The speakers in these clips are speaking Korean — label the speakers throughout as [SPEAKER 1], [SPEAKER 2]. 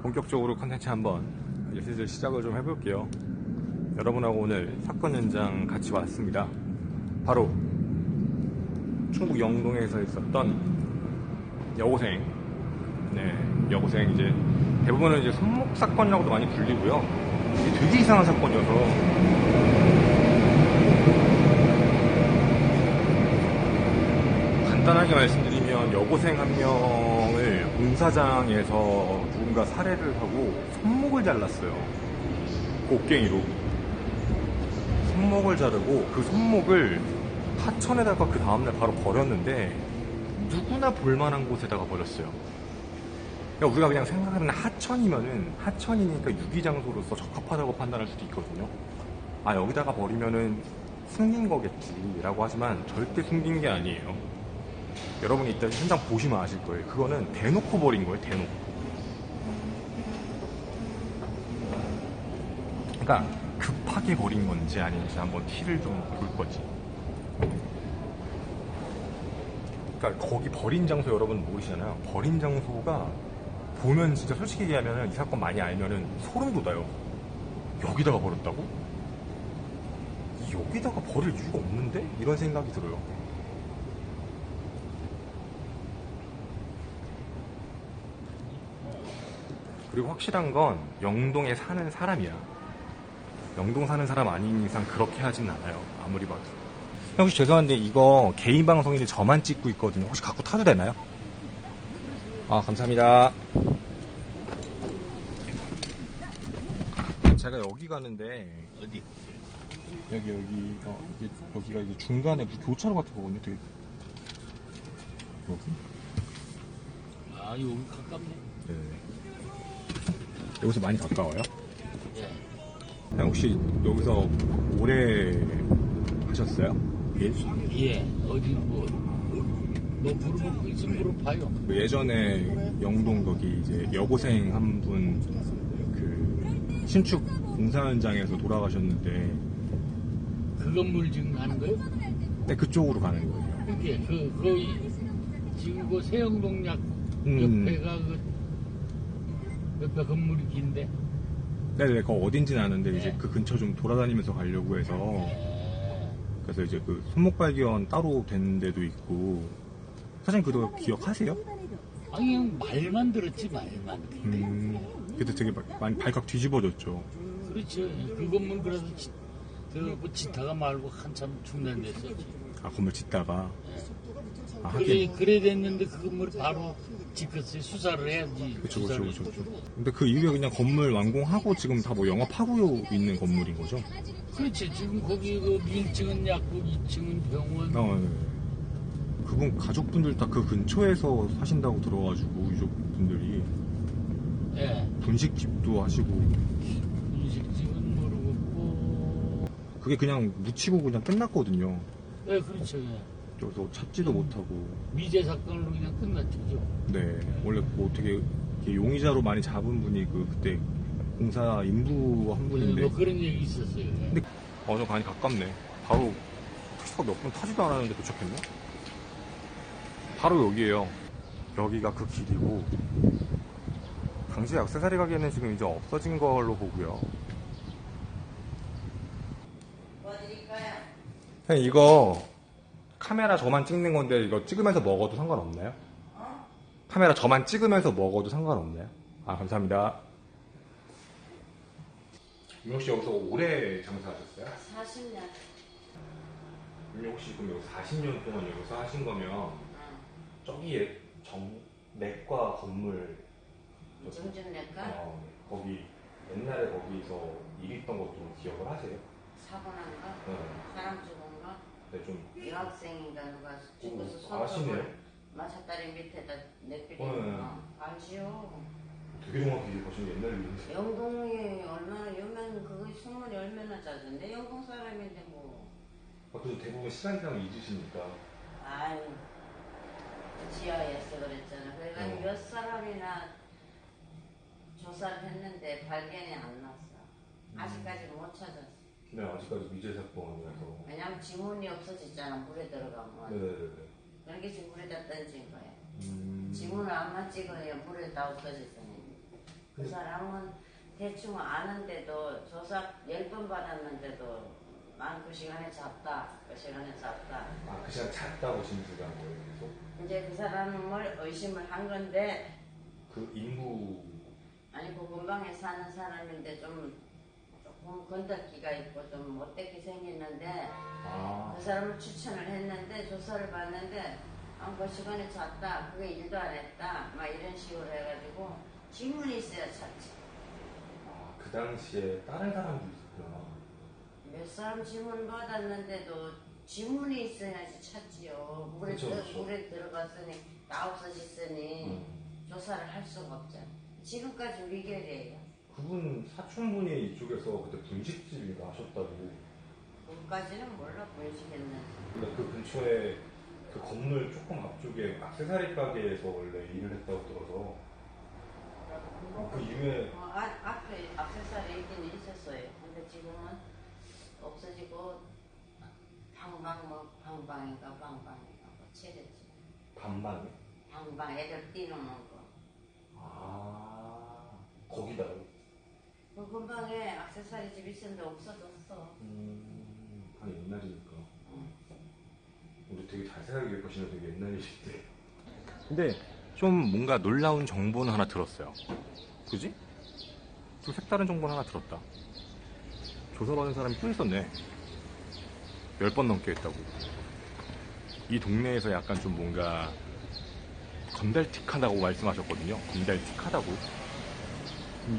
[SPEAKER 1] 본격적으로 컨텐츠 한번 이제 슬슬 시작을 좀 해볼게요. 여러분하고 오늘 사건 현장 같이 왔습니다. 바로 충북 영동에서 있었던 여고생, 여고생 이제 대부분은 이제 손목 사건이라고도 많이 불리고요. 이게 되게 이상한 사건이어서 간단하게 말씀드리면 여고생 한 명을 공사장에서 누군가 살해를 하고 손목을 잘랐어요. 곡괭이로 손목을 자르고 그 손목을 하천에다가 그 다음날 바로 버렸는데 누구나 볼만한 곳에다가 버렸어요. 그러니까 우리가 그냥 생각하는 하천이니까 유기장소로서 적합하다고 판단할 수도 있거든요. 아, 여기다가 버리면은 숨긴 거겠지라고 하지만 절대 숨긴 게 아니에요. 여러분이 이따 현장 보시면 아실 거예요. 그거는 대놓고 버린 거예요, 대놓고. 그러니까 급하게 버린 건지 아닌지 한번 티를 좀 볼 거지. 그러니까 거기 버린 장소 여러분 모르시잖아요. 버린 장소가 보면 진짜 솔직히 얘기하면 이 사건 많이 알면은 소름 돋아요. 여기다가 버렸다고? 여기다가 버릴 이유가 없는데? 이런 생각이 들어요. 그리고 확실한 건 영동에 사는 사람이야. 영동 사는 사람 아닌 이상 그렇게 하진 않아요. 아무리 봐도. 혹시 죄송한데 이거 개인 방송인데 저만 찍고 있거든요. 혹시 갖고 타도 되나요? 아, 감사합니다. 제가 여기 가는데
[SPEAKER 2] 어디?
[SPEAKER 1] 여기가 이제 중간에 무슨 교차로 같은 거거든요. 되게 여기?
[SPEAKER 2] 아, 여기 가깝네.
[SPEAKER 1] 네. 여기서 많이 가까워요?
[SPEAKER 2] 예.
[SPEAKER 1] 혹시 여기서 오래 하셨어요? 일?
[SPEAKER 2] 예. 어디 뭐 물어보고 있으면 물어봐요.
[SPEAKER 1] 예전에 영동 거기 이제 여고생 한 분 그 신축 공사 현장에서 돌아가셨는데
[SPEAKER 2] 그 건물 지금 가는 거예요?
[SPEAKER 1] 네, 그쪽으로 가는 거예요.
[SPEAKER 2] 그게 거의 지금 그 세영동약 옆에가 그 옆에 건물이 긴데.
[SPEAKER 1] 네네, 그거 어딘지는 아는데 이제
[SPEAKER 2] 네.
[SPEAKER 1] 그 근처 좀 돌아다니면서 가려고 해서
[SPEAKER 2] 예.
[SPEAKER 1] 그래서 이제 그 손목 발견 따로 된 데도 있고. 사장님 그거 기억하세요?
[SPEAKER 2] 아니 그냥 말만 들었지 말만.
[SPEAKER 1] 그때 되게 많이 발칵 뒤집어졌죠.
[SPEAKER 2] 그렇죠. 그 건물 그래서 뭐 짓다가 말고 한참 중단됐었지.
[SPEAKER 1] 아, 건물 짓다가. 아,
[SPEAKER 2] 그래 됐는데 그 건물 바로 짓겠어요. 수사를 해야지.
[SPEAKER 1] 그쵸. 근데 그 이후에 그냥 건물 완공하고 지금 다 뭐 영업하고 있는 건물인 거죠?
[SPEAKER 2] 그렇지. 지금 거기 그 1층은 약국, 2층은 병원.
[SPEAKER 1] 네. 그분 가족분들 다 그 근처에서 사신다고 들어가지고 유족분들이
[SPEAKER 2] 예.
[SPEAKER 1] 분식집도 하시고.
[SPEAKER 2] 분식집은 모르겠고.
[SPEAKER 1] 그게 그냥 묻히고 그냥 끝났거든요.
[SPEAKER 2] 예, 그렇죠. 예.
[SPEAKER 1] 그래서 찾지도 못하고.
[SPEAKER 2] 미제 사건으로 그냥 끝났죠.
[SPEAKER 1] 네, 원래 뭐 되게 이렇게 용의자로 많이 잡은 분이 그때 공사 인부 한 분인데.
[SPEAKER 2] 뭐 그런 얘기 있었어요. 예.
[SPEAKER 1] 근데 좀 많이 가깝네. 바로 택시가 몇 분 타지도 않았는데 도착했네. 바로 여기에요. 여기가 그 길이고 당시 액세서리 가게는 지금 이제 없어진 걸로 보고요.
[SPEAKER 3] 뭐 드릴까요?
[SPEAKER 1] 그냥 이거 카메라 저만 찍는 건데 이거 찍으면서 먹어도 상관없나요? 카메라 저만 찍으면서 먹어도 상관없나요? 아, 감사합니다. 윤영 씨 여기서 오래 장사하셨어요?
[SPEAKER 3] 40년.
[SPEAKER 1] 윤영 씨 그럼 여기 40년 동안 여기서 하신 거면 저기 내과 건물
[SPEAKER 3] 정준내과?
[SPEAKER 1] 거기 옛날에 거기서 일했던 것 좀 기억을 하세요?
[SPEAKER 3] 사고 난 거?
[SPEAKER 1] 네.
[SPEAKER 3] 사람 죽은 거?
[SPEAKER 1] 네, 좀
[SPEAKER 3] 여학생인가 누가 죽어서
[SPEAKER 1] 아시네요?
[SPEAKER 3] 마차다리 밑에다 내비린
[SPEAKER 1] 네.
[SPEAKER 3] 거? 알지요.
[SPEAKER 1] 되게 정확히 기억하시는 게 옛날 일인데.
[SPEAKER 3] 영동이 얼마나 그거 소문이 얼마나 짜던데 영동 사람인데 뭐.
[SPEAKER 1] 그래도 대부분 시간 지나면 잊으시니까.
[SPEAKER 3] 아유 지하에서 그랬잖아. 그래가지고 몇 사람이나 조사를 했는데 발견이 안 났어. 아직까지 못 찾았어.
[SPEAKER 1] 네, 아직까지 미제 사건이라서.
[SPEAKER 3] 왜냐면 지문이 없어졌잖아. 물에 들어가면.
[SPEAKER 1] 네네네.
[SPEAKER 3] 그렇게 지금 물에다 던진 거야. 지문을 안만 찍어야 물에 다 없어졌잖아요. 그 사람은 대충 아는데도 조사 10번 받았는데도 난 그 시간에 잤다. 그 시간에 잤다.
[SPEAKER 1] 아, 그 시간 잤다고 진술을 한 거예요, 계속?
[SPEAKER 3] 이제 그 사람을 의심을 한 건데
[SPEAKER 1] 그 인구.
[SPEAKER 3] 아니 그 근방에 사는 사람인데 조금 건덕기가 있고 좀 못되게 생겼는데
[SPEAKER 1] 아,
[SPEAKER 3] 그 사람을 추천을 했는데 조사를 봤는데 그 시간에 잤다. 그게 일도 안 했다. 막 이런 식으로 해가지고 지문이 있어야 잤지.
[SPEAKER 1] 아, 그 당시에 다른 사람도 있었구나.
[SPEAKER 3] 몇 사람 지문 받았는데도 지문이 있어야지 찾지요. 물에,
[SPEAKER 1] 그쵸, 그쵸.
[SPEAKER 3] 물에 들어갔으니 다 없어졌으니 조사를 할 수가 없잖아. 지금까지 미결이에요.
[SPEAKER 1] 그분 사촌분이 이쪽에서 그때 분식집인가 하셨다고.
[SPEAKER 3] 그것까지는 몰라 보이시겠는지.
[SPEAKER 1] 근데 그 근처에 그 건물 조금 앞쪽에 액세서리 가게에서 원래 일을 했다고 들어서 그 이후에
[SPEAKER 3] 앞에 액세서리 있긴 있었어요. 근데 지금은 없어지고 방방인가 뭐 칠했지.
[SPEAKER 1] 반반에.
[SPEAKER 3] 방방 애들 뛰노는 거.
[SPEAKER 1] 아, 거기다요?
[SPEAKER 3] 그 근방에 액세서리 집 있었는데 없어졌어.
[SPEAKER 1] 한 옛날이니까.
[SPEAKER 3] 응.
[SPEAKER 1] 우리 되게 잘 생각해 보시면 되게 옛날 일인데. 근데 좀 뭔가 놀라운 정보는 하나 들었어요. 그지? 좀 색다른 정보는 하나 들었다. 조사받은 사람이 또 있었네. 10번 넘게 했다고. 이 동네에서 약간 좀 뭔가 건달틱하다고 말씀하셨거든요. 건달틱하다고.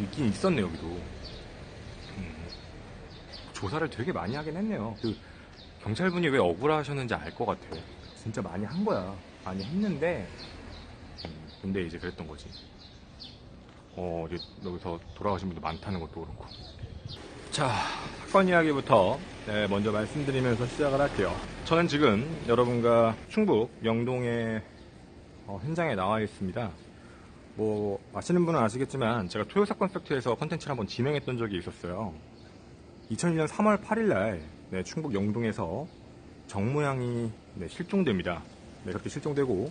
[SPEAKER 1] 있긴 있었네, 여기도. 조사를 되게 많이 하긴 했네요. 그 경찰분이 왜 억울하셨는지 알 것 같아. 진짜 많이 한 거야. 많이 했는데, 근데 이제 그랬던 거지. 이제 여기서 돌아가신 분도 많다는 것도 그렇고. 자, 사건 이야기부터 먼저 말씀드리면서 시작을 할게요. 저는 지금 여러분과 충북 영동의 현장에 나와 있습니다. 뭐 아시는 분은 아시겠지만 제가 토요사건 팩트에서 컨텐츠를 한번 진행했던 적이 있었어요. 2001년 3월 8일날 충북 영동에서 정모양이 실종됩니다. 그렇게 실종되고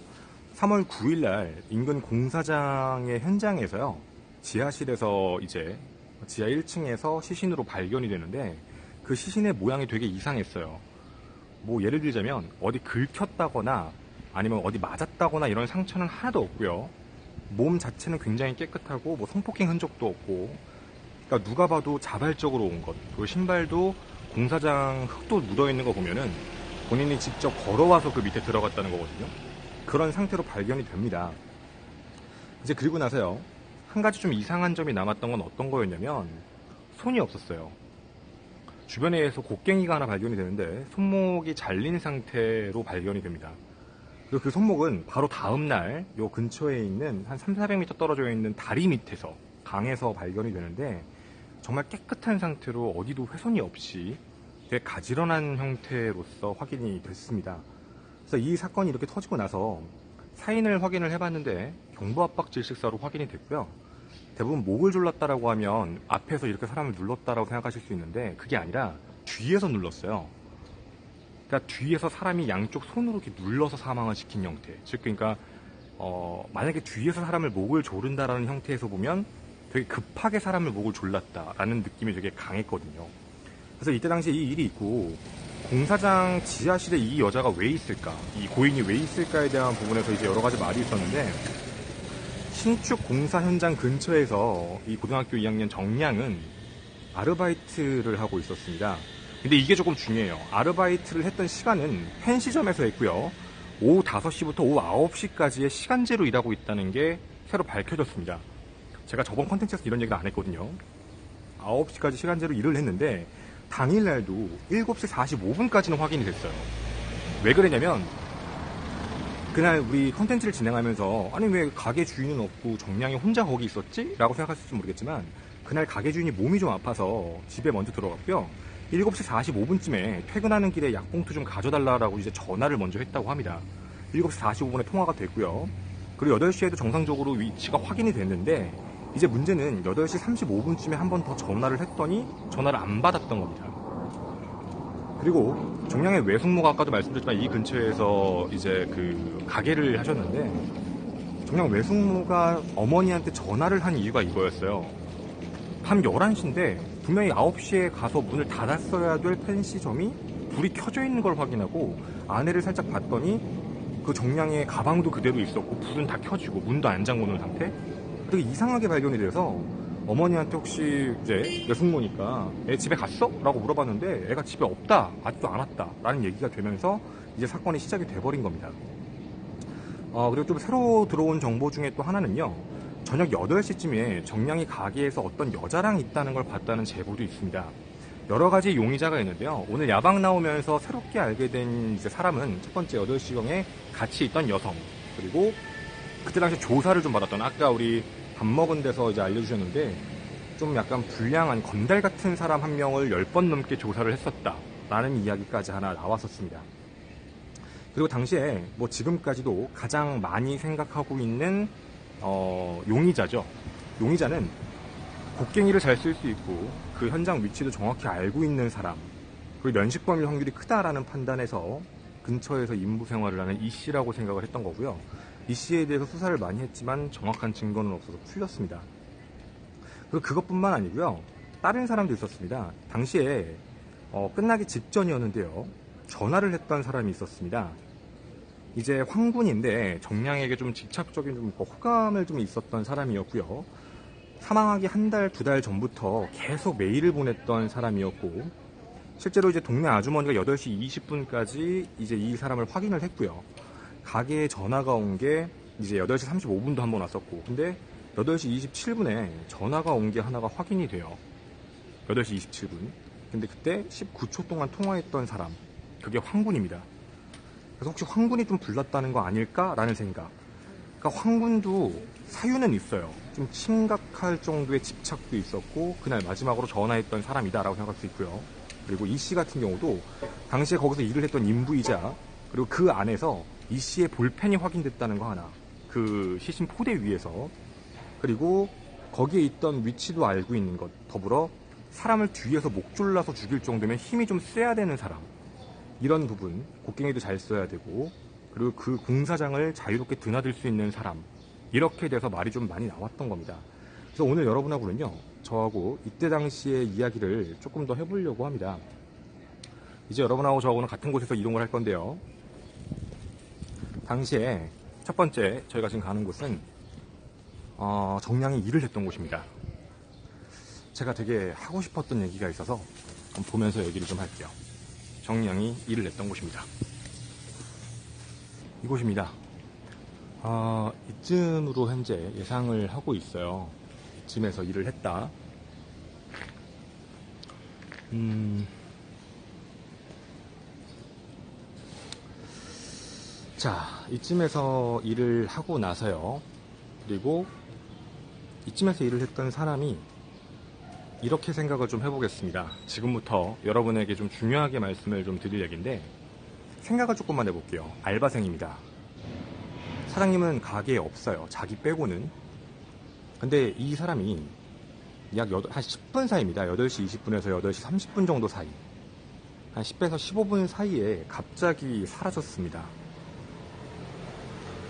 [SPEAKER 1] 3월 9일날 인근 공사장의 현장에서요, 지하실에서 이제 지하 1층에서 시신으로 발견이 되는데 그 시신의 모양이 되게 이상했어요. 뭐 예를 들자면 어디 긁혔다거나 아니면 어디 맞았다거나 이런 상처는 하나도 없고요. 몸 자체는 굉장히 깨끗하고 뭐 성폭행 흔적도 없고, 그러니까 누가 봐도 자발적으로 온 것. 그리고 신발도 공사장 흙도 묻어있는 거 보면은 본인이 직접 걸어와서 그 밑에 들어갔다는 거거든요. 그런 상태로 발견이 됩니다. 이제 그리고 나서요, 한 가지 좀 이상한 점이 남았던 건 어떤 거였냐면 손이 없었어요. 주변에서 곡괭이가 하나 발견이 되는데 손목이 잘린 상태로 발견이 됩니다. 그리고 그 손목은 바로 다음날 요 근처에 있는 한 300-400m 떨어져 있는 다리 밑에서 강에서 발견이 되는데 정말 깨끗한 상태로 어디도 훼손이 없이 되게 가지런한 형태로서 확인이 됐습니다. 그래서 이 사건이 이렇게 터지고 나서 사인을 확인을 해봤는데 경부압박 질식사로 확인이 됐고요. 대부분 목을 졸랐다라고 하면 앞에서 이렇게 사람을 눌렀다라고 생각하실 수 있는데 그게 아니라 뒤에서 눌렀어요. 그러니까 뒤에서 사람이 양쪽 손으로 이렇게 눌러서 사망을 시킨 형태. 즉 그러니까 만약에 뒤에서 사람을 목을 조른다라는 형태에서 보면 되게 급하게 사람을 목을 졸랐다라는 느낌이 되게 강했거든요. 그래서 이때 당시 이 일이 있고 공사장 지하실에 이 여자가 왜 있을까, 이 고인이 왜 있을까에 대한 부분에서 이제 여러 가지 말이 있었는데, 신축 공사 현장 근처에서 이 고등학교 2학년 정량은 아르바이트를 하고 있었습니다. 근데 이게 조금 중요해요. 아르바이트를 했던 시간은 펜시점에서 했고요. 오후 5시부터 오후 9시까지의 시간제로 일하고 있다는 게 새로 밝혀졌습니다. 제가 저번 컨텐츠에서 이런 얘기를 안 했거든요. 9시까지 시간제로 일을 했는데 당일날도 7시 45분까지는 확인이 됐어요. 왜 그러냐면 그날 우리 컨텐츠를 진행하면서 아니 왜 가게 주인은 없고 정량이 혼자 거기 있었지? 라고 생각하실지 모르겠지만 그날 가게 주인이 몸이 좀 아파서 집에 먼저 들어갔고요. 7시 45분쯤에 퇴근하는 길에 약봉투 좀 가져달라고 이제 전화를 먼저 했다고 합니다. 7시 45분에 통화가 됐고요. 그리고 8시에도 정상적으로 위치가 확인이 됐는데 이제 문제는 8시 35분쯤에 한 번 더 전화를 했더니 전화를 안 받았던 겁니다. 그리고 정량의 외숙모가 아까도 말씀드렸지만 이 근처에서 이제 그 가게를 하셨는데 정녕 외숙모가 어머니한테 전화를 한 이유가 이거였어요. 밤 11시인데 분명히 9시에 가서 문을 닫았어야 될 펜시점이 불이 켜져 있는 걸 확인하고 아내를 살짝 봤더니 그 정량의 가방도 그대로 있었고 불은 다 켜지고 문도 안 잠궈 놓은 상태? 되게 이상하게 발견이 돼서 어머니한테 혹시 이제 외숙모니까 애 집에 갔어? 라고 물어봤는데 애가 집에 없다. 아직도 안 왔다. 라는 얘기가 되면서 이제 사건이 시작이 돼버린 겁니다. 그리고 좀 새로 들어온 정보 중에 또 하나는요. 저녁 8시쯤에 정량이 가게에서 어떤 여자랑 있다는 걸 봤다는 제보도 있습니다. 여러 가지 용의자가 있는데요. 오늘 야방 나오면서 새롭게 알게 된 이제 사람은 첫 번째 8시경에 같이 있던 여성, 그리고 그때 당시 조사를 좀 받았던, 아까 우리 밥 먹은 데서 이제 알려주셨는데 좀 약간 불량한 건달 같은 사람 한 명을 10번 넘게 조사를 했었다라는 이야기까지 하나 나왔었습니다. 그리고 당시에 뭐 지금까지도 가장 많이 생각하고 있는 용의자죠. 용의자는 곡괭이를 잘 쓸 수 있고 그 현장 위치도 정확히 알고 있는 사람, 그리고 면식범일 확률이 크다라는 판단에서 근처에서 임무 생활을 하는 이 씨라고 생각을 했던 거고요. 이 씨에 대해서 수사를 많이 했지만 정확한 증거는 없어서 풀렸습니다. 그리고 그것뿐만 아니고요. 다른 사람도 있었습니다. 당시에 끝나기 직전이었는데요. 전화를 했던 사람이 있었습니다. 이제 황군인데 정량에게 좀 직접적인 좀 호감을 좀 있었던 사람이었고요. 사망하기 한 달, 2달 전부터 계속 메일을 보냈던 사람이었고, 실제로 이제 동네 아주머니가 8시 20분까지 이제 이 사람을 확인을 했고요. 가게에 전화가 온 게 이제 8시 35분도 한 번 왔었고, 근데 8시 27분에 전화가 온 게 하나가 확인이 돼요. 8시 27분. 근데 그때 19초 동안 통화했던 사람, 그게 황군입니다. 그래서 혹시 황군이 좀 불렀다는 거 아닐까라는 생각. 그러니까 황군도 사유는 있어요. 좀 심각할 정도의 집착도 있었고 그날 마지막으로 전화했던 사람이다라고 생각할 수 있고요. 그리고 이 씨 같은 경우도 당시에 거기서 일을 했던 인부이자, 그리고 그 안에서 이 씨의 볼펜이 확인됐다는 거 하나, 그 시신 포대 위에서, 그리고 거기에 있던 위치도 알고 있는 것, 더불어 사람을 뒤에서 목 졸라서 죽일 정도면 힘이 좀 세야 되는 사람, 이런 부분, 곡괭이도 잘 써야 되고, 그리고 그 공사장을 자유롭게 드나들 수 있는 사람, 이렇게 돼서 말이 좀 많이 나왔던 겁니다. 그래서 오늘 여러분하고는요, 저하고 이때 당시의 이야기를 조금 더 해보려고 합니다. 이제 여러분하고 저하고는 같은 곳에서 이동을 할 건데요. 당시에 첫 번째 저희가 지금 가는 곳은 정량이 일을 했던 곳입니다. 제가 되게 하고 싶었던 얘기가 있어서 보면서 얘기를 좀 할게요. 정량이 일을 했던 곳입니다. 이곳입니다. 이쯤으로 현재 예상을 하고 있어요. 이쯤에서 일을 했다. 자, 이쯤에서 일을 하고 나서요. 그리고 이쯤에서 일을 했던 사람이 이렇게 생각을 좀 해보겠습니다. 지금부터 여러분에게 좀 중요하게 말씀을 좀 드릴 얘기인데, 생각을 조금만 해볼게요. 알바생입니다. 사장님은 가게에 없어요. 자기 빼고는. 근데 이 사람이 약 한 10분 사이입니다. 8시 20분에서 8시 30분 정도 사이. 한 10에서 15분 사이에 갑자기 사라졌습니다.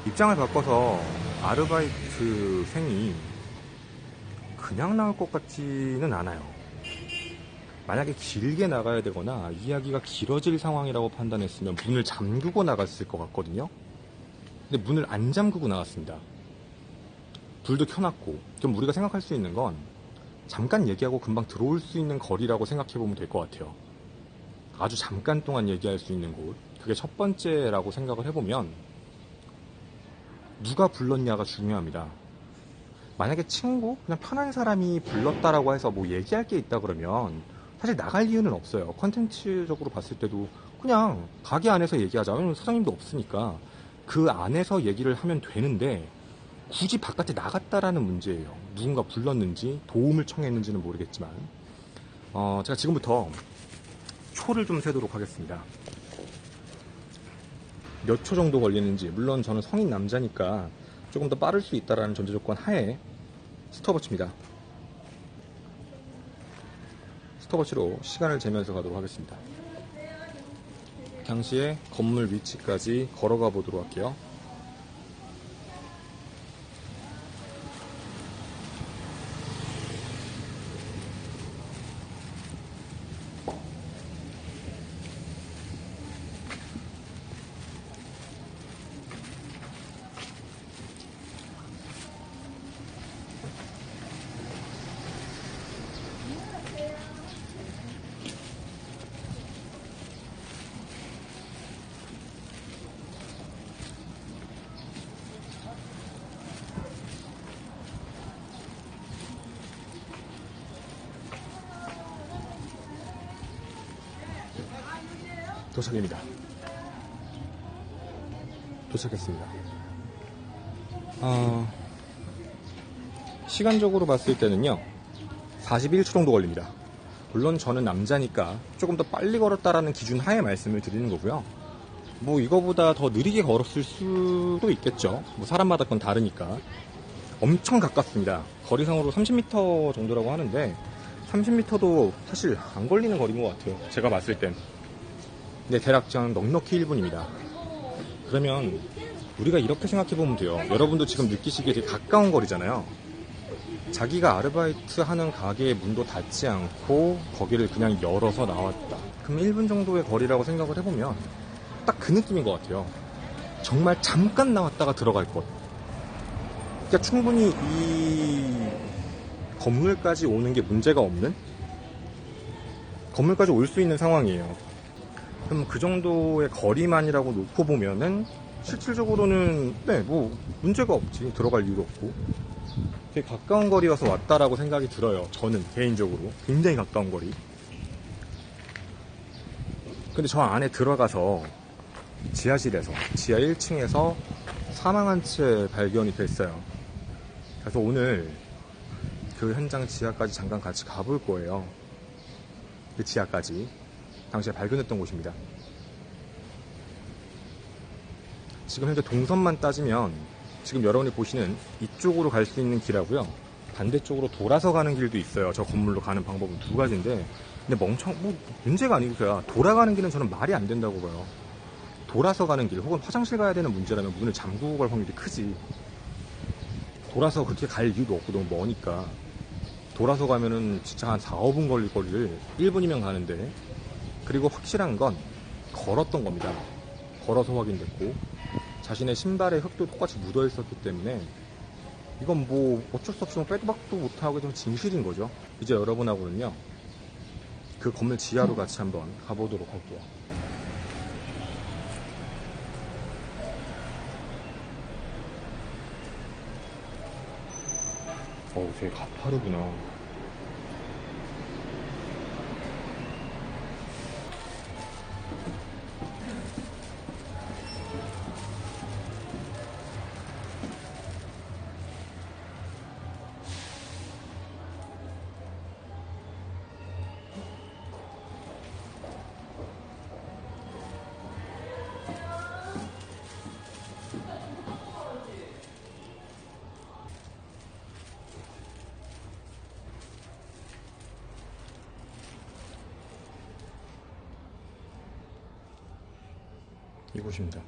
[SPEAKER 1] 입장을 바꿔서 아르바이트생이 그냥 나올 것 같지는 않아요. 만약에 길게 나가야 되거나 이야기가 길어질 상황이라고 판단했으면 문을 잠그고 나갔을 것 같거든요. 근데 문을 안 잠그고 나갔습니다. 불도 켜놨고, 좀 우리가 생각할 수 있는 건 잠깐 얘기하고 금방 들어올 수 있는 거리라고 생각해보면 될 것 같아요. 아주 잠깐 동안 얘기할 수 있는 곳, 그게 첫 번째라고 생각을 해보면 누가 불렀냐가 중요합니다. 만약에 친구, 그냥 편한 사람이 불렀다라고 해서 뭐 얘기할 게 있다 그러면 사실 나갈 이유는 없어요. 컨텐츠적으로 봤을 때도 그냥 가게 안에서 얘기하자. 왜냐면 사장님도 없으니까 그 안에서 얘기를 하면 되는데 굳이 바깥에 나갔다라는 문제예요. 누군가 불렀는지 도움을 청했는지는 모르겠지만 제가 지금부터 초를 좀 세도록 하겠습니다. 몇 초 정도 걸리는지, 물론 저는 성인 남자니까 조금 더 빠를 수 있다라는 전제 조건 하에 스톱워치입니다. 스톱워치로 시간을 재면서 가도록 하겠습니다. 당시에 건물 위치까지 걸어가 보도록 할게요. 도착입니다. 도착했습니다. 시간적으로 봤을 때는요 41초 정도 걸립니다. 물론 저는 남자니까 조금 더 빨리 걸었다라는 기준 하에 말씀을 드리는 거고요. 뭐 이거보다 더 느리게 걸었을 수도 있겠죠. 뭐 사람마다 그건 다르니까. 엄청 가깝습니다. 거리상으로 30m 정도라고 하는데 30m도 사실 안 걸리는 거리인 것 같아요. 제가 봤을 땐. 근데 대략 넉넉히 1분입니다. 그러면 우리가 이렇게 생각해보면 돼요. 여러분도 지금 느끼시기에 되게 가까운 거리잖아요. 자기가 아르바이트 하는 가게의 문도 닫지 않고 거기를 그냥 열어서 나왔다. 그럼 1분 정도의 거리라고 생각을 해보면 딱 그 느낌인 것 같아요. 정말 잠깐 나왔다가 들어갈 것. 그러니까 충분히 이 건물까지 오는 게 문제가 없는? 건물까지 올 수 있는 상황이에요. 그럼 그 정도의 거리만이라고 놓고 보면은 실질적으로는 뭐 문제가 없지. 들어갈 이유도 없고. 되게 가까운 거리여서 왔다라고 생각이 들어요. 저는 개인적으로 굉장히 가까운 거리. 근데 저 안에 들어가서 지하실에서 지하 1층에서 사망한 채 발견이 됐어요. 그래서 오늘 그 현장 지하까지 잠깐 같이 가볼 거예요. 그 지하까지 당시에 발견했던 곳입니다. 지금 현재 동선만 따지면 지금 여러분이 보시는 이쪽으로 갈 수 있는 길하고요. 반대쪽으로 돌아서 가는 길도 있어요. 저 건물로 가는 방법은 두 가지인데 근데 문제가 아니고서야 돌아가는 길은 저는 말이 안 된다고 봐요. 돌아서 가는 길 혹은 화장실 가야 되는 문제라면 문을 잠그고 갈 확률이 크지. 돌아서 그렇게 갈 이유도 없고 너무 머니까 돌아서 가면은 진짜 한 4, 5분 걸릴 거리를 1분이면 가는데 그리고 확실한 건 걸었던 겁니다. 걸어서 확인됐고 자신의 신발에 흙도 똑같이 묻어 있었기 때문에 이건 뭐 어쩔 수 없이 빼도 박도 못하고 좀 진실인 거죠. 이제 여러분하고는요 그 건물 지하로 같이 한번 가보도록 할게요. 되게 가파르구나. 이곳입니다.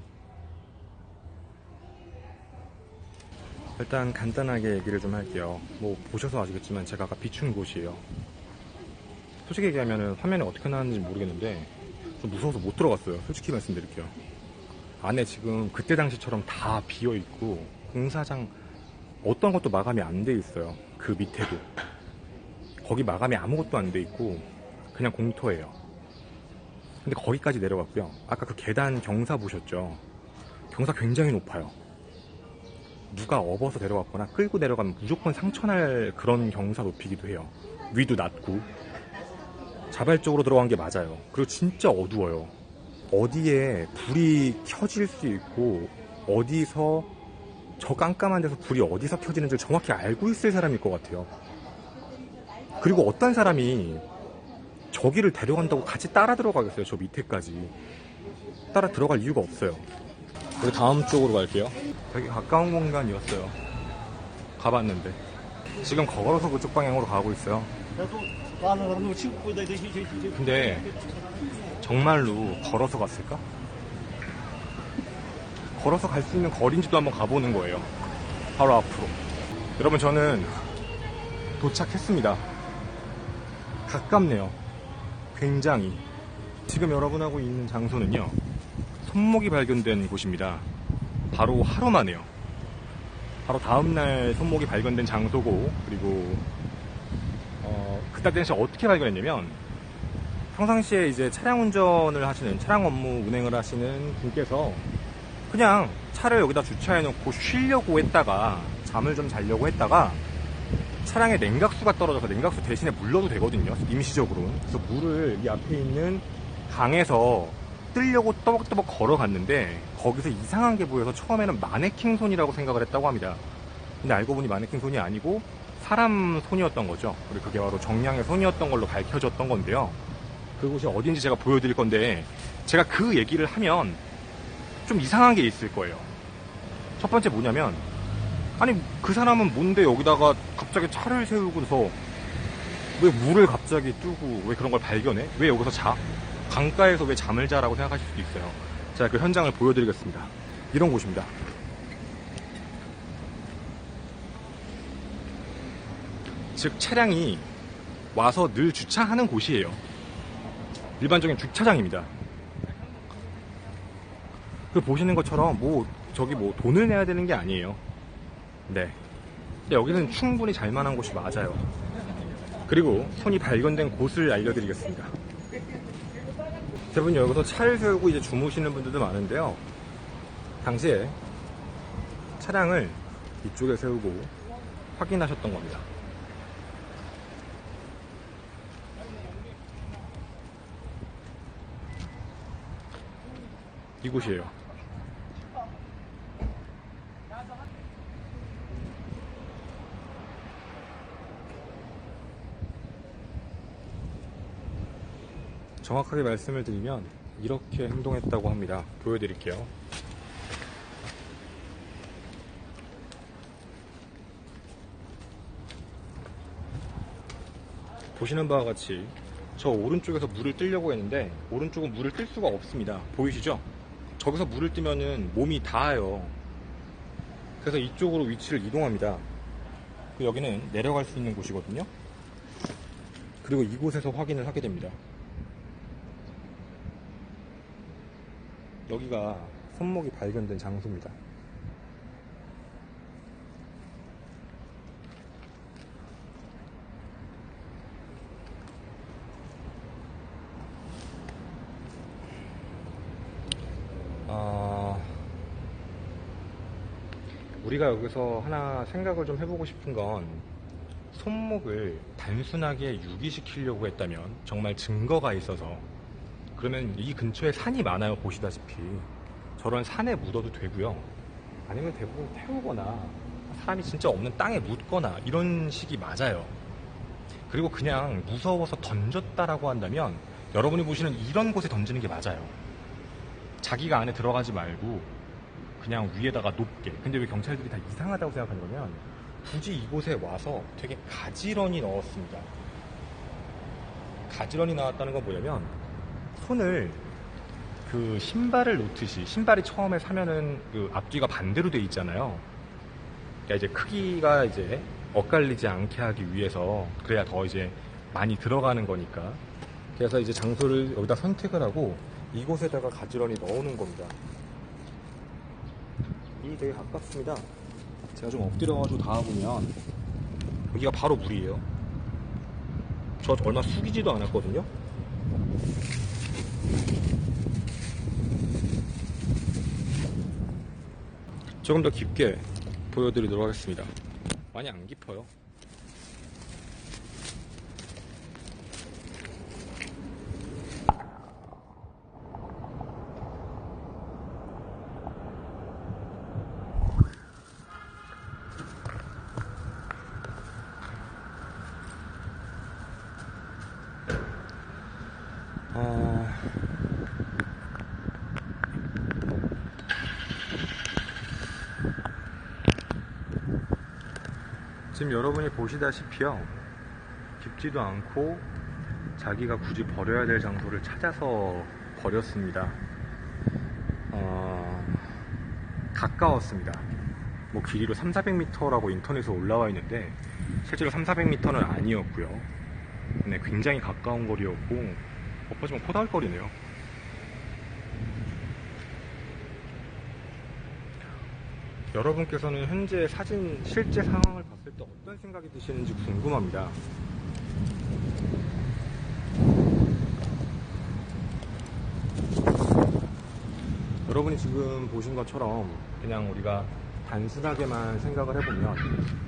[SPEAKER 1] 일단 간단하게 얘기를 좀 할게요. 뭐 보셔서 아시겠지만 제가 아까 비춘 곳이에요. 솔직히 얘기하면 화면에 어떻게 나왔는지 모르겠는데 좀 무서워서 못 들어갔어요. 솔직히 말씀드릴게요. 안에 지금 그때 당시처럼 다 비어있고 공사장 어떤 것도 마감이 안 돼 있어요. 그 밑에도 거기 마감이 아무것도 안 돼 있고 그냥 공터예요. 근데 거기까지 내려갔고요. 아까 그 계단 경사 보셨죠? 경사 굉장히 높아요. 누가 업어서 내려갔거나 끌고 내려가면 무조건 상처날 그런 경사 높이기도 해요. 위도 낮고 자발적으로 들어간 게 맞아요. 그리고 진짜 어두워요. 어디에 불이 켜질 수 있고 어디서 저 깜깜한 데서 불이 어디서 켜지는지 정확히 알고 있을 사람일 것 같아요. 그리고 어떤 사람이 저기를 데려간다고 같이 따라 들어가겠어요. 저 밑에까지 따라 들어갈 이유가 없어요. 우리 다음 쪽으로 갈게요. 되게 가까운 공간이었어요. 가봤는데 지금 걸어서 그쪽 방향으로 가고 있어요. 근데 정말로 걸어서 갔을까? 걸어서 갈 수 있는 거리인지도 한번 가보는 거예요. 바로 앞으로. 여러분 저는 도착했습니다. 가깝네요. 굉장히. 지금 여러분하고 있는 장소는요 손목이 발견된 곳입니다. 바로 하루 만에요. 바로 다음날 손목이 발견된 장소고, 그리고 그때 당시 어떻게 발견했냐면 평상시에 이제 차량 운전을 하시는, 차량 업무 운행을 하시는 분께서 그냥 차를 여기다 주차해 놓고 쉬려고 했다가, 잠을 좀 자려고 했다가 차량에 냉각수가 떨어져서 냉각수 대신에 물 넣어도 되거든요, 임시적으로. 그래서 물을 이 앞에 있는 강에서 뜨려고 떠벅떠벅 걸어갔는데 거기서 이상한 게 보여서 처음에는 마네킹 손이라고 생각을 했다고 합니다. 근데 알고 보니 마네킹 손이 아니고 사람 손이었던 거죠. 그리고 그게 바로 정량의 손이었던 걸로 밝혀졌던 건데요. 그곳이 어딘지 제가 보여드릴 건데 제가 그 얘기를 하면 좀 이상한 게 있을 거예요. 첫 번째 뭐냐면, 아니 그 사람은 뭔데 여기다가 갑자기 차를 세우고서 왜 물을 갑자기 뜨고 왜 그런 걸 발견해? 왜 여기서 자? 강가에서 왜 잠을 자라고 생각하실 수도 있어요. 제가 그 현장을 보여드리겠습니다. 이런 곳입니다. 즉 차량이 와서 늘 주차하는 곳이에요. 일반적인 주차장입니다. 그 보시는 것처럼 저기 돈을 내야 되는 게 아니에요. 네. 여기는 충분히 잘만한 곳이 맞아요. 그리고 손이 발견된 곳을 알려드리겠습니다. 대부분 여기서 차를 세우고 이제 주무시는 분들도 많은데요. 당시에 차량을 이쪽에 세우고 확인하셨던 겁니다. 이곳이에요. 정확하게 말씀을 드리면 이렇게 행동했다고 합니다. 보여드릴게요. 보시는 바와 같이 저 오른쪽에서 물을 뜨려고 했는데 오른쪽은 물을 뜰 수가 없습니다. 보이시죠? 저기서 물을 뜨면은 몸이 닿아요. 그래서 이쪽으로 위치를 이동합니다. 여기는 내려갈 수 있는 곳이거든요. 그리고 이곳에서 확인을 하게 됩니다. 여기가 손목이 발견된 장소입니다. 우리가 여기서 하나 생각을 좀 해보고 싶은 건, 손목을 단순하게 유기시키려고 했다면 정말 증거가 있어서, 그러면 이 근처에 산이 많아요. 보시다시피 저런 산에 묻어도 되고요, 아니면 대부분 태우거나 사람이 진짜 없는 땅에 묻거나 이런 식이 맞아요. 그리고 그냥 무서워서 던졌다라고 한다면 여러분이 보시는 이런 곳에 던지는 게 맞아요. 자기가 안에 들어가지 말고 그냥 위에다가 높게. 근데 왜 경찰들이 다 이상하다고 생각하는 거면, 굳이 이곳에 와서 되게 가지런히 넣었습니다. 가지런히 나왔다는 건 뭐냐면, 손을 그 신발을 놓듯이, 신발이 처음에 사면은 그 앞뒤가 반대로 돼 있잖아요. 그러니까 이제 크기가 이제 엇갈리지 않게 하기 위해서, 그래야 더 이제 많이 들어가는 거니까. 그래서 이제 장소를 여기다 선택을 하고 이곳에다가 가지런히 넣어놓은 겁니다. 물이 되게 가깝습니다. 제가 좀 엎드려가지고 닿아보면 여기가 바로 물이에요. 저 얼마 숙이지도 않았거든요. 조금 더 깊게 보여드리도록 하겠습니다. 많이 안 깊어요. 지금 여러분이 보시다시피요, 깊지도 않고 자기가 굳이 버려야 될 장소를 찾아서 버렸습니다. 가까웠습니다. 뭐 길이로 300~400m라고 인터넷에 올라와 있는데 실제로 300~400m는 아니었고요. 네, 굉장히 가까운 거리였고, 엎어지면 코다할거리네요. 여러분께서는 현재 사진 실제 상황을 봤을 때 어떤 생각이 드시는지 궁금합니다. 여러분이 지금 보신 것처럼 그냥 우리가 단순하게만 생각을 해보면,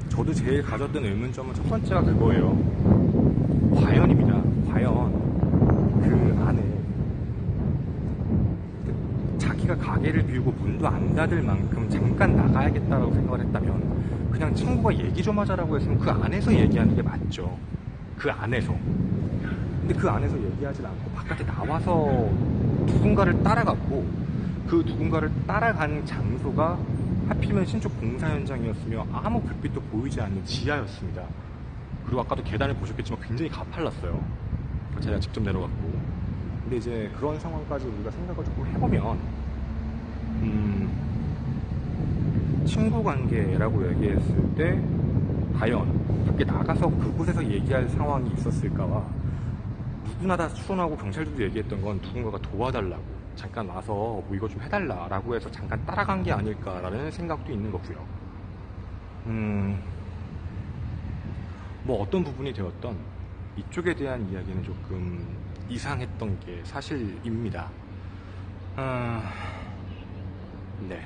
[SPEAKER 1] 저도 제일 가졌던 의문점은 첫 번째가 그거예요. 과연입니다. 과연 그 안에 자기가 가게를 비우고 문도 안 닫을 만큼 잠깐 나가야겠다라고 생각을 했다면 그냥 친구가 얘기 좀 하자라고 했으면 그 안에서 얘기하는 게 맞죠. 그 안에서. 근데 그 안에서 얘기하지 않고 바깥에 나와서 누군가를 따라갔고 그 누군가를 따라간 장소가 하필이면 신축 공사 현장이었으며 아무 불빛도 보이지 않는 지하였습니다. 그리고 아까도 계단을 보셨겠지만 굉장히 가팔랐어요. 제가 직접 내려갔고. 근데 이제 그런 상황까지 우리가 생각을 조금 해보면 친구 관계라고 얘기했을 때 과연 밖에 나가서 그곳에서 얘기할 상황이 있었을까와 누구나 다 추론하고 경찰들도 얘기했던 건 누군가가 도와달라고 잠깐 와서 뭐 이거 좀 해달라라고 해서 잠깐 따라간 게 아닐까라는 생각도 있는 거고요. 뭐 어떤 부분이 되었던 이쪽에 대한 이야기는 조금 이상했던 게 사실입니다. 네.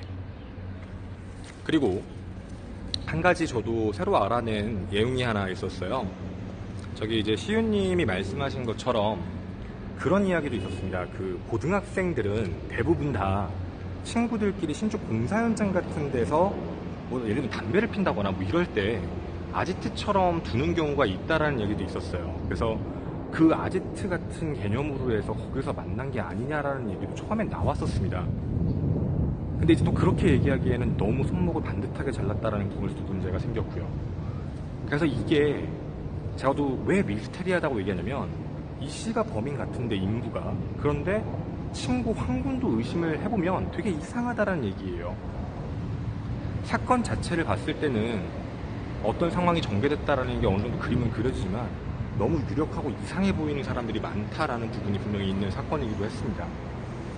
[SPEAKER 1] 그리고 한 가지 저도 새로 알아낸 내용이 하나 있었어요. 저기 이제 시윤님이 말씀하신 것처럼 그런 이야기도 있었습니다. 그 고등학생들은 대부분 다 친구들끼리 신축 공사 현장 같은 데서 뭐 예를 들면 담배를 핀다거나 뭐 이럴 때 아지트처럼 두는 경우가 있다라는 얘기도 있었어요. 그래서 그 아지트 같은 개념으로 해서 거기서 만난 게 아니냐라는 얘기도 처음엔 나왔었습니다. 근데 이제 또 그렇게 얘기하기에는 너무 손목을 반듯하게 잘랐다라는 부분에서도 문제가 생겼고요. 그래서 이게 저도 왜 미스테리하다고 얘기하냐면 이 씨가 범인 같은데 인부가 그런데 친구 황군도 의심을 해보면 되게 이상하다라는 얘기예요. 사건 자체를 봤을 때는 어떤 상황이 전개됐다라는 게 어느 정도 그림은 그려지지만 너무 유력하고 이상해 보이는 사람들이 많다라는 부분이 분명히 있는 사건이기도 했습니다.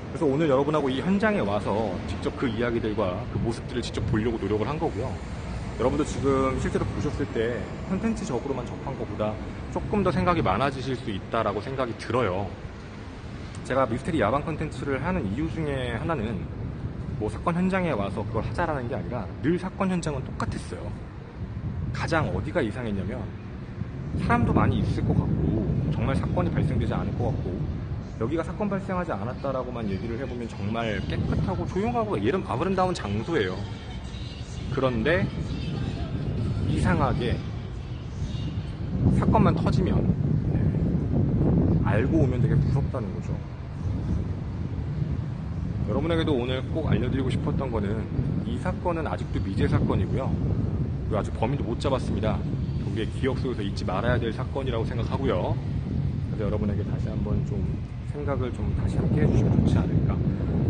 [SPEAKER 1] 그래서 오늘 여러분하고 이 현장에 와서 직접 그 이야기들과 그 모습들을 직접 보려고 노력을 한 거고요. 여러분도 지금 실제로 보셨을 때 콘텐츠적으로만 접한 것보다 조금 더 생각이 많아지실 수 있다라고 생각이 들어요. 제가 미스테리 야방 콘텐츠를 하는 이유 중에 하나는 뭐 사건 현장에 와서 그걸 하자라는 게 아니라 늘 사건 현장은 똑같았어요. 가장 어디가 이상했냐면 사람도 많이 있을 것 같고 정말 사건이 발생되지 않을 것 같고 여기가 사건 발생하지 않았다라고만 얘기를 해보면 정말 깨끗하고 조용하고 아름다운 장소예요. 그런데 이상하게 사건만 터지면 알고 오면 되게 무섭다는 거죠. 여러분에게도 오늘 꼭 알려드리고 싶었던 거는 이 사건은 아직도 미제 사건이고요. 그리고 아직 범인도 못 잡았습니다. 우리의 기억 속에서 잊지 말아야 될 사건이라고 생각하고요. 그래서 여러분에게 다시 한번 좀 생각을 좀 다시 함께 해주시면 좋지 않을까.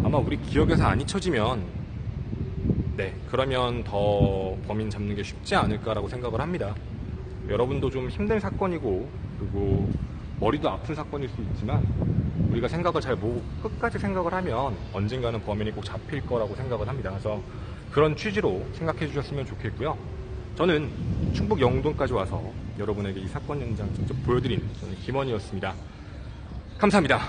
[SPEAKER 1] 아마 우리 기억에서 안 잊혀지면 그러면 더 범인 잡는 게 쉽지 않을까라고 생각을 합니다. 여러분도 좀 힘든 사건이고 그리고 머리도 아픈 사건일 수 있지만 우리가 생각을 잘 모으고 끝까지 생각을 하면 언젠가는 범인이 꼭 잡힐 거라고 생각을 합니다. 그래서 그런 취지로 생각해 주셨으면 좋겠고요. 저는 충북 영동까지 와서 여러분에게 이 사건 현장 직접 보여드린 저는 김원희였습니다. 감사합니다.